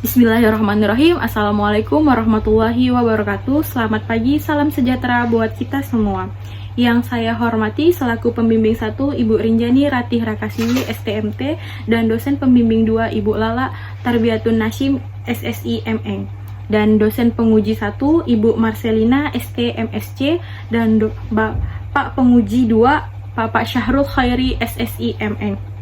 Bismillahirrahmanirrahim. Assalamualaikum warahmatullahi wabarakatuh. Selamat pagi, salam sejahtera buat kita semua. Yang saya hormati selaku pembimbing 1 Ibu Rinjani Ratih Rakasiwi STMT dan dosen pembimbing 2 Ibu Lala Tarbiyatun Nasyim SSI MN, dan dosen penguji 1 Ibu Marcelina STMSC dan Bapak penguji 2 Bapak Syahrul Khairi SSI MN.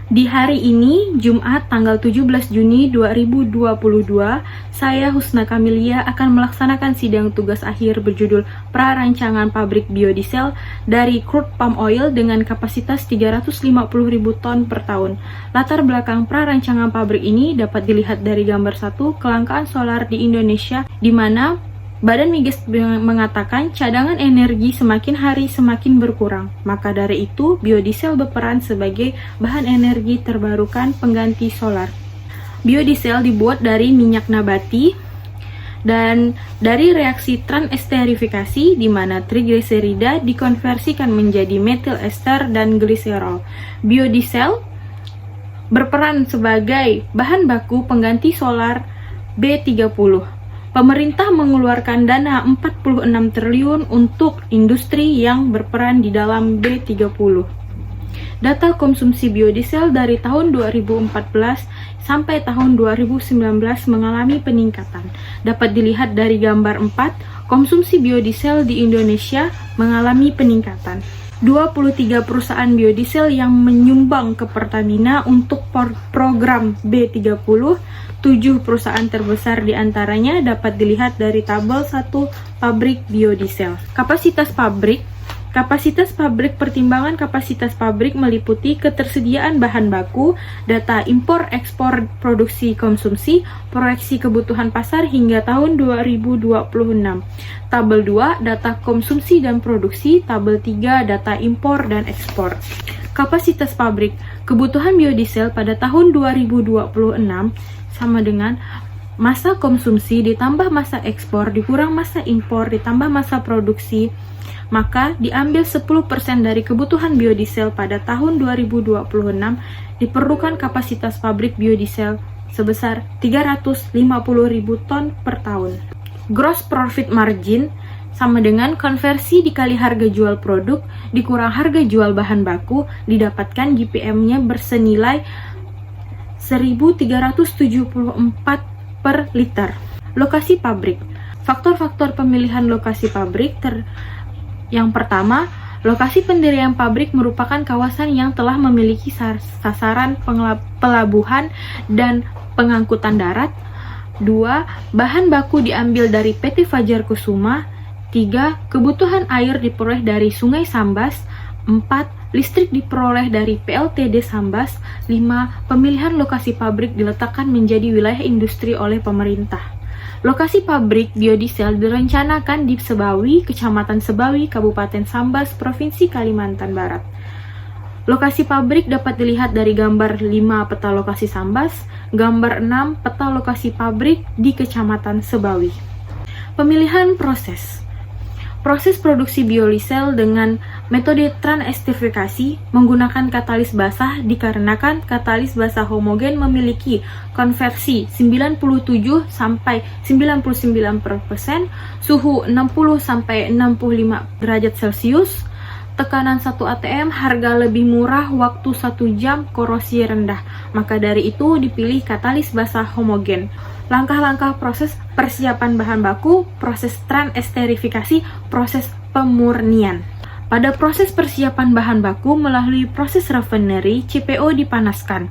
Di hari ini, Jumat tanggal 17 Juni 2022, saya Husna Kamilia akan melaksanakan sidang tugas akhir berjudul Prarancangan Pabrik Biodiesel dari Crude Palm Oil dengan kapasitas 350.000 ton per tahun. Latar belakang prarancangan pabrik ini dapat dilihat dari gambar 1, kelangkaan solar di Indonesia, di mana Badan Migas mengatakan cadangan energi semakin hari semakin berkurang. Maka dari itu, biodiesel berperan sebagai bahan energi terbarukan pengganti solar. Biodiesel dibuat dari minyak nabati dan dari reaksi transesterifikasi, di mana trigliserida dikonversikan menjadi methyl ester dan gliserol. Biodiesel berperan sebagai bahan baku pengganti solar B30. Pemerintah mengeluarkan dana 46 triliun untuk industri yang berperan di dalam B30. Data konsumsi biodiesel dari tahun 2014 sampai tahun 2019 mengalami peningkatan. Dapat dilihat dari gambar 4, konsumsi biodiesel di Indonesia mengalami peningkatan. 23 perusahaan biodiesel yang menyumbang ke Pertamina untuk program B30, 7 perusahaan terbesar diantaranya dapat dilihat dari tabel 1 pabrik biodiesel. Kapasitas pabrik pertimbangan kapasitas pabrik meliputi ketersediaan bahan baku, data impor ekspor produksi konsumsi, proyeksi kebutuhan pasar hingga tahun 2026. Tabel 2 data konsumsi dan produksi, tabel 3 data impor dan ekspor. Kapasitas pabrik kebutuhan biodiesel pada tahun 2026 sama dengan masa konsumsi ditambah masa ekspor dikurang masa impor ditambah masa produksi, maka diambil 10% dari kebutuhan biodiesel pada tahun 2026, diperlukan kapasitas pabrik biodiesel sebesar 350.000 ton per tahun. Gross profit margin sama dengan konversi dikali harga jual produk dikurang harga jual bahan baku, didapatkan GPM-nya bersenilai 1.374 per liter. Lokasi pabrik. Faktor-faktor pemilihan lokasi pabrik yang pertama, lokasi pendirian pabrik merupakan kawasan yang telah memiliki sasaran pelabuhan dan pengangkutan darat. 2. Bahan baku diambil dari PT Fajar Kusuma. 3. Kebutuhan air diperoleh dari Sungai Sambas. 4. Listrik diperoleh dari PLTD Sambas. 5. Pemilihan lokasi pabrik diletakkan menjadi wilayah industri oleh pemerintah. Lokasi pabrik biodiesel direncanakan di Sebawi, Kecamatan Sebawi, Kabupaten Sambas, Provinsi Kalimantan Barat. Lokasi pabrik dapat dilihat dari gambar 5 peta lokasi Sambas, gambar 6 peta lokasi pabrik di Kecamatan Sebawi. Pemilihan proses. Proses produksi biodiesel dengan metode transesterifikasi menggunakan katalis basah dikarenakan katalis basah homogen memiliki konversi 97 sampai 99%, suhu 60 sampai 65 derajat Celcius, tekanan 1 atm, harga lebih murah, waktu 1 jam, korosi rendah. Maka dari itu dipilih katalis basah homogen. Langkah-langkah proses persiapan bahan baku, proses transesterifikasi, proses pemurnian. Pada proses persiapan bahan baku melalui proses refinery, CPO dipanaskan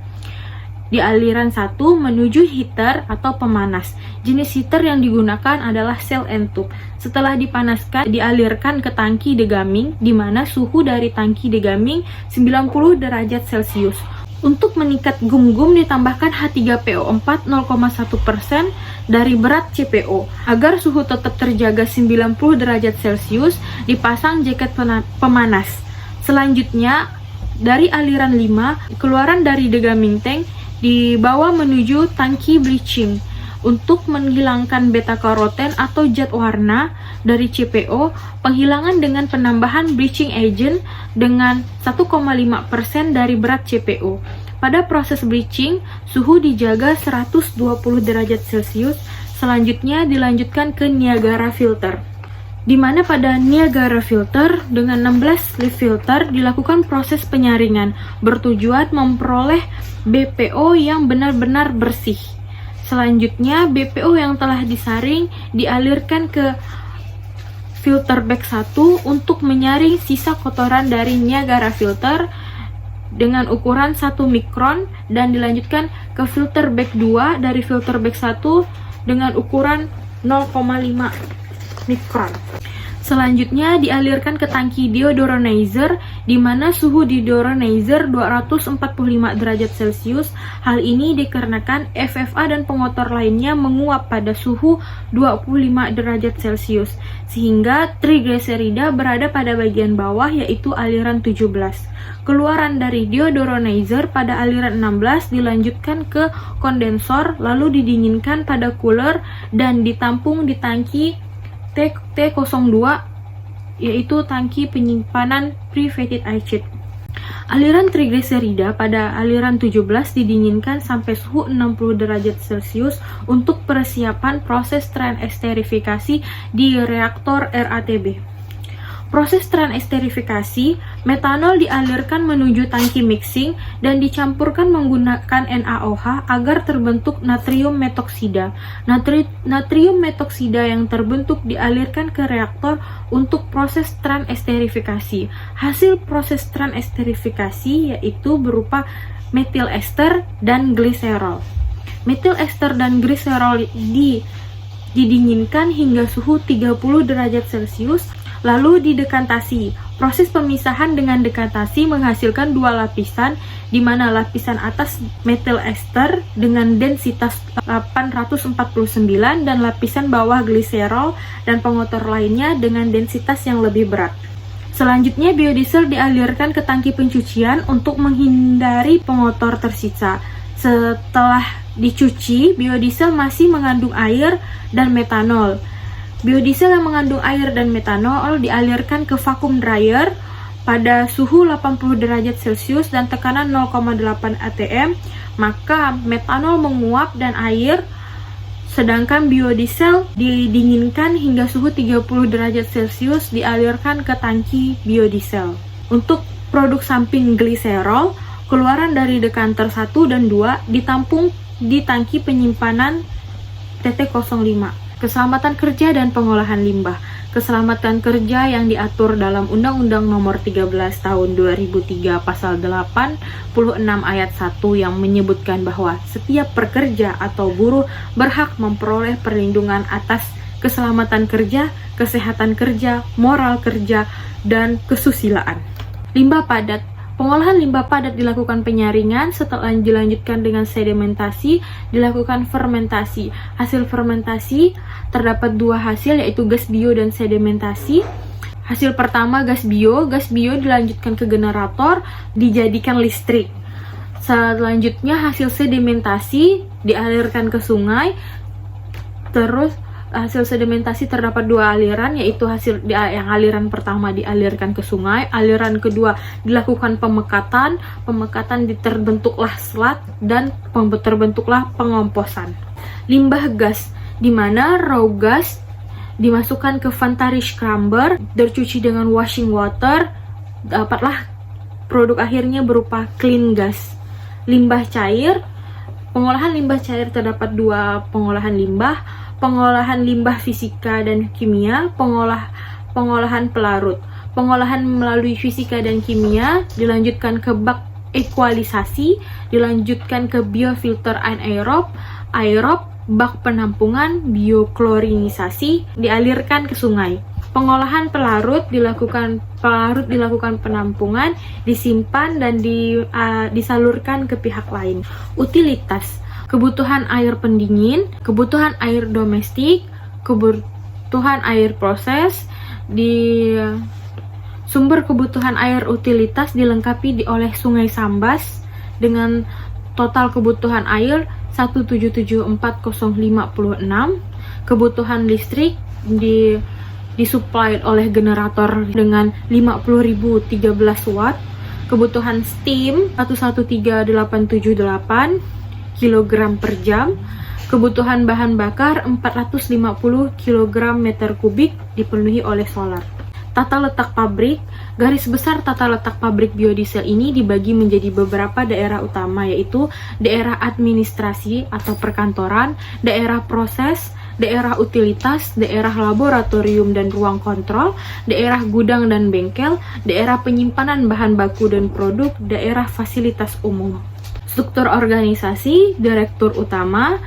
di aliran 1 menuju heater atau pemanas. Jenis heater yang digunakan adalah cell and tube. Setelah dipanaskan, dialirkan ke tangki degaming, di mana suhu dari tangki degaming 90 derajat Celcius. Untuk meningkat gum-gum ditambahkan H3PO4 0,1% dari berat CPO. Agar suhu tetap terjaga 90 derajat Celcius, dipasang jaket pemanas. Selanjutnya, dari aliran 5, keluaran dari degaming tank dibawa menuju tangki bleaching untuk menghilangkan beta-karoten atau zat warna dari CPO, penghilangan dengan penambahan bleaching agent dengan 1,5% dari berat CPO. Pada proses bleaching, suhu dijaga 120 derajat Celcius. Selanjutnya dilanjutkan ke Niagara filter, di mana pada Niagara filter dengan 16 leaf filter dilakukan proses penyaringan bertujuan memperoleh BPO yang benar-benar bersih. Selanjutnya, BPO yang telah disaring dialirkan ke filter bag 1 untuk menyaring sisa kotoran dari Niagara filter dengan ukuran 1 mikron dan dilanjutkan ke filter bag 2 dari filter bag 1 dengan ukuran 0,5 mikron. Selanjutnya dialirkan ke tangki deodoranizer di mana suhu deodoranizer 245 derajat Celcius. Hal ini dikarenakan FFA dan pengotor lainnya menguap pada suhu 25 derajat Celcius sehingga triglycerida berada pada bagian bawah yaitu aliran 17. Keluaran dari deodoranizer pada aliran 16 dilanjutkan ke kondensor lalu didinginkan pada cooler dan ditampung di tangki T02 yaitu tangki penyimpanan pre-fatty acid. Aliran triglycerida pada aliran 17 didinginkan sampai suhu 60 derajat Celcius untuk persiapan proses transesterifikasi di reaktor RATB. Proses transesterifikasi, metanol dialirkan menuju tangki mixing dan dicampurkan menggunakan NaOH agar terbentuk natrium metoksida. Natrium metoksida yang terbentuk dialirkan ke reaktor untuk proses transesterifikasi. Hasil proses transesterifikasi yaitu berupa metil ester dan gliserol. Metil ester dan gliserol didinginkan hingga suhu 30 derajat Celcius lalu didekantasi. Proses pemisahan dengan dekantasi menghasilkan dua lapisan, di mana lapisan atas metil ester dengan densitas 849 dan lapisan bawah gliserol dan pengotor lainnya dengan densitas yang lebih berat. Selanjutnya biodiesel dialirkan ke tangki pencucian untuk menghindari pengotor tersisa. Setelah dicuci, biodiesel masih mengandung air dan metanol. Biodiesel yang mengandung air dan metanol dialirkan ke vacuum dryer pada suhu 80 derajat Celcius dan tekanan 0,8 atm, maka metanol menguap dan air, sedangkan biodiesel didinginkan hingga suhu 30 derajat Celcius dialirkan ke tangki biodiesel. Untuk produk samping gliserol, keluaran dari dekanter 1 dan 2 ditampung di tangki penyimpanan TT05. Keselamatan kerja dan pengolahan limbah. Keselamatan kerja yang diatur dalam Undang-Undang Nomor 13 Tahun 2003 Pasal 86 Ayat 1 yang menyebutkan bahwa setiap pekerja atau buruh berhak memperoleh perlindungan atas keselamatan kerja, kesehatan kerja, moral kerja, dan kesusilaan. Limbah padat. Pengolahan limbah padat dilakukan penyaringan, setelah dilanjutkan dengan sedimentasi, dilakukan fermentasi. Hasil fermentasi terdapat dua hasil yaitu gas bio dan sedimentasi. Hasil pertama gas bio dilanjutkan ke generator, dijadikan listrik. Selanjutnya hasil sedimentasi dialirkan ke sungai. Terus hasil sedimentasi terdapat dua aliran, yaitu yang aliran pertama dialirkan ke sungai, aliran kedua dilakukan pemekatan terbentuklah selat dan terbentuklah pengomposan. Limbah gas, di mana raw gas dimasukkan ke Venturi scrubber, tercuci dengan washing water, dapatlah produk akhirnya berupa clean gas. Limbah cair, pengolahan limbah cair terdapat dua pengolahan limbah fisika dan kimia, pengolahan pelarut. Pengolahan melalui fisika dan kimia dilanjutkan ke bak ekualisasi, dilanjutkan ke biofilter anaerob, bak penampungan, bioklorinisasi, dialirkan ke sungai. Pengolahan pelarut dilakukan penampungan, disimpan dan disalurkan ke pihak lain. Utilitas, kebutuhan air pendingin, kebutuhan air domestik, kebutuhan air proses. Di sumber kebutuhan air utilitas dilengkapi oleh Sungai Sambas dengan total kebutuhan air 1774056. Kebutuhan listrik disuplai oleh generator dengan 50.013 watt. Kebutuhan steam 113.878 kg per jam. Kebutuhan bahan bakar 450 kg meter kubik dipenuhi oleh solar. Tata letak pabrik. Garis besar tata letak pabrik biodiesel ini dibagi menjadi beberapa daerah utama, yaitu daerah administrasi atau perkantoran, daerah proses, daerah utilitas, daerah laboratorium dan ruang kontrol, daerah gudang dan bengkel, daerah penyimpanan bahan baku dan produk, daerah fasilitas umum. Struktur organisasi, direktur utama.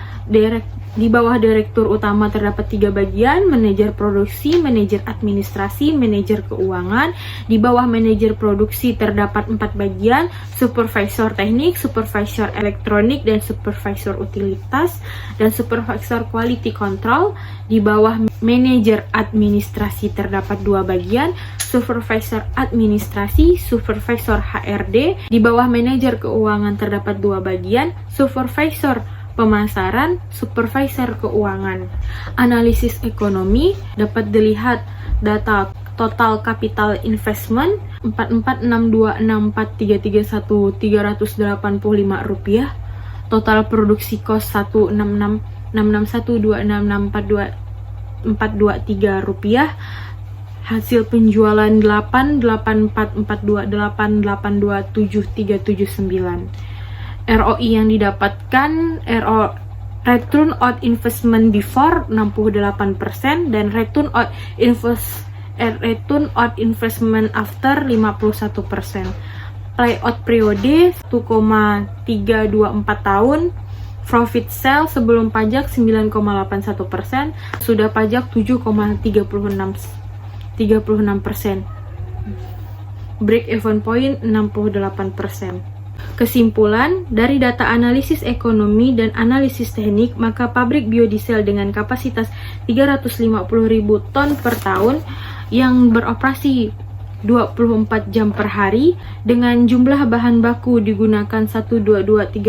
Di bawah direktur utama terdapat 3 bagian: manajer produksi, manajer administrasi, manajer keuangan. Di bawah manajer produksi terdapat 4 bagian: supervisor teknik, supervisor elektronik, dan supervisor utilitas, dan supervisor quality control. Di bawah manajer administrasi terdapat 2 bagian: supervisor administrasi, supervisor HRD. Di bawah manajer keuangan terdapat 2 bagian: supervisor pemasaran, supervisor keuangan. Analisis ekonomi dapat dilihat data total capital investment 446264331 rupiah, total produksi kos 16661266423 rupiah, hasil penjualan 88442882739. ROI yang didapatkan, return on investment before 68% dan return on investment after 51%. Playout periode 1,324 tahun. Profit sale sebelum pajak 9,81%, sudah pajak 7,36%. Break even point 68%. Kesimpulan, dari data analisis ekonomi dan analisis teknik, maka pabrik biodiesel dengan kapasitas 350.000 ton per tahun yang beroperasi 24 jam per hari dengan jumlah bahan baku digunakan 122.316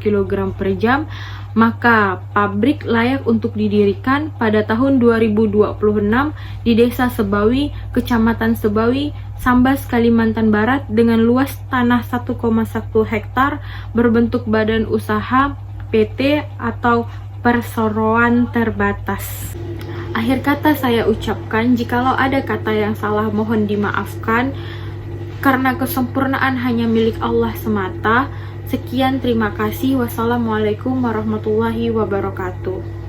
kg per jam, maka pabrik layak untuk didirikan pada tahun 2026 di Desa Sebawi, Kecamatan Sebawi, Sambas, Kalimantan Barat dengan luas tanah 1,1 hektar berbentuk badan usaha PT atau perseroan terbatas. Akhir kata saya ucapkan, jikalau ada kata yang salah mohon dimaafkan, karena kesempurnaan hanya milik Allah semata. Sekian, terima kasih. Wassalamualaikum warahmatullahi wabarakatuh.